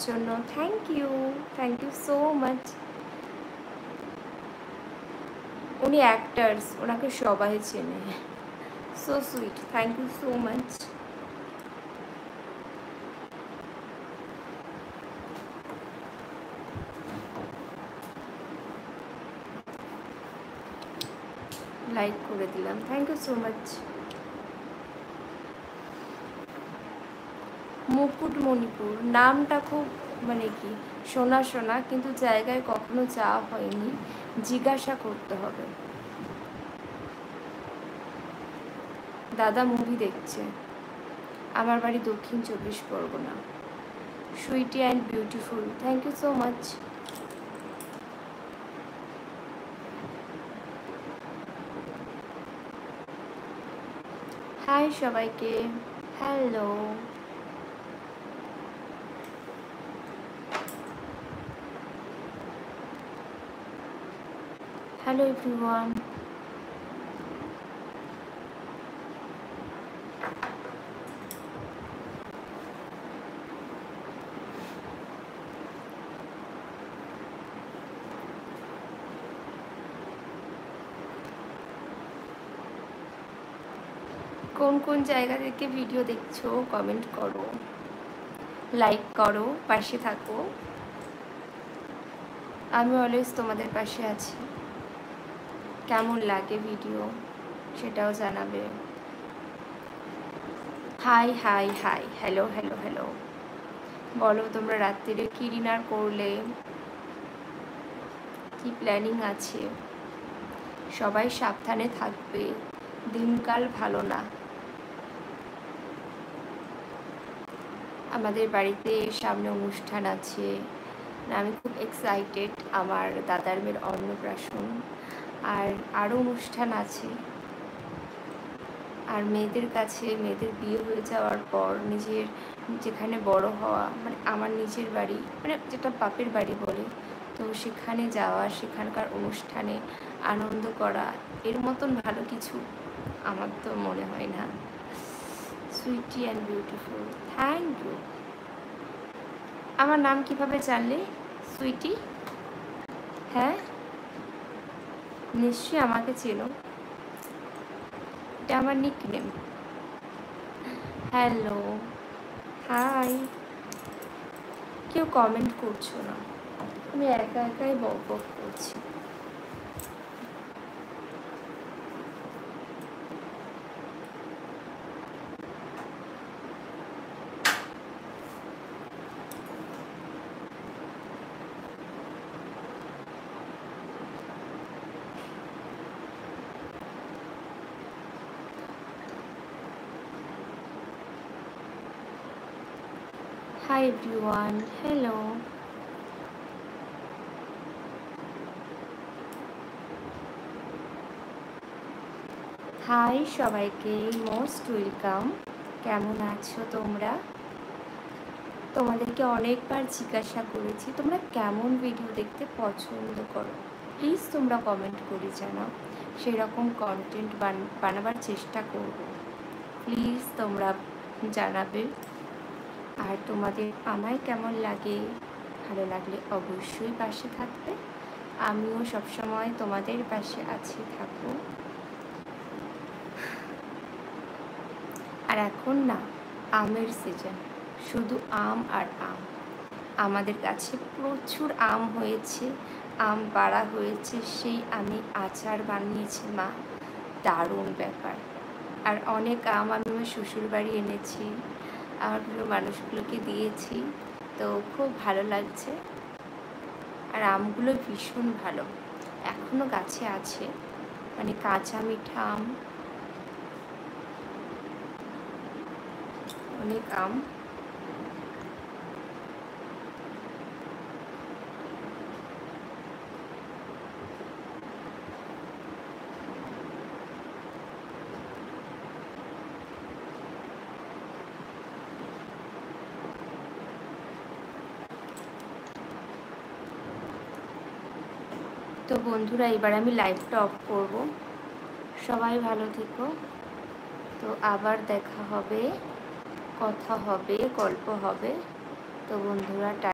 জন্য thank you so much. উনি actors, ওনাকে সবাই চেনে। So sweet, thank you so much. Like করে দিলাম, thank you so much. Mukutmanipur নামটা খুব মানে কি শোনা শোনা, কিন্তু জায়গায় কখনো যাওয়া হয়নি, জিজ্ঞাসা করতে হবে। দাদা মুভি দেখছে। আমার বাড়ি Dakshin 24 Parganas. Sweety and beautiful, thank you so much. Hi সবাইকে, হ্যালো। Hello everyone. কোন কোন জায়গা থেকে ভিডিও দেখছো কমেন্ট করো, লাইক করো, পাশে থাকো। আমি অলওয়েজ তোমাদের পাশে আছি। কেমন লাগে ভিডিও সেটাও জানাবে। High high high, hello hello hello. বলো তোমরা রাত্রিরে কি ডিনার করলে, কি প্ল্যানিং আছে? সবাই সাবধানে থাকবে, দিনকাল ভালো না। আমাদের বাড়িতে সামনে অনুষ্ঠান আছে, আমি খুব এক্সাইটেড। আমার দাদার মেয়ের অন্নপ্রাশন, আর আরও অনুষ্ঠান আছে। আর মেয়েদের কাছে, মেয়েদের বিয়ে হয়ে যাওয়ার পর নিজের যেখানে বড় হওয়া, মানে আমার নিজের বাড়ি, মানে যেটা বাপের বাড়ি বলে, তো সেখানে যাওয়া, সেখানকার অনুষ্ঠানে আনন্দ করা, এর মতন ভালো কিছু আমার তো মনে হয় না। Sweety and beautiful, thank you. আমার নাম কিভাবে জানলে সুইটি? হ্যাঁ, নিশ্চয়ই আমাকে চেনো, এটা আমার নিকনেম। Hello, hi. কেউ কমেন্ট করছো না, আমি একা একাই বক বক করছি। Hi everyone, hello. হাই সবাইকে, মোস্ট ওয়েলকাম। কেমন আছো তোমরা? তোমাদেরকে অনেকবার জিজ্ঞাসা করেছি তোমরা কেমন ভিডিও দেখতে পছন্দ করো, প্লিজ তোমরা কমেন্ট করে জানাও, সেরকম কন্টেন্ট বানাবার চেষ্টা করব। প্লিজ তোমরা জানাবে। আর তোমাদের আমায় কেমন লাগে, ভালো লাগলে অবশ্যই পাশে থাকবে। আমিও সবসময় তোমাদের পাশে আছি, থাকবো। আর এখন না আমের সিজন, শুধু আম আর আম। আমাদের কাছে প্রচুর আম হয়েছে, আম পাড়া হয়েছে, সেই আমি আচার বানিয়েছি মা, দারুণ ব্যাপার। আর অনেক আম আমি আমার শ্বশুরবাড়ি এনেছি, আমার প্রিয় মানুষগুলোকে দিয়েছি, তো খুব ভালো লাগছে। আর আমগুলো ভীষণ ভালো, এখনও গাছে আছে, মানে কাঁচা মিঠা আম, অনেক আম। তো বন্ধুরা এবার আমি লাইভটা অফ করব, সবাই ভালো থেকো। তো আবার দেখা হবে, কথা হবে, গল্প হবে। তো বন্ধুরা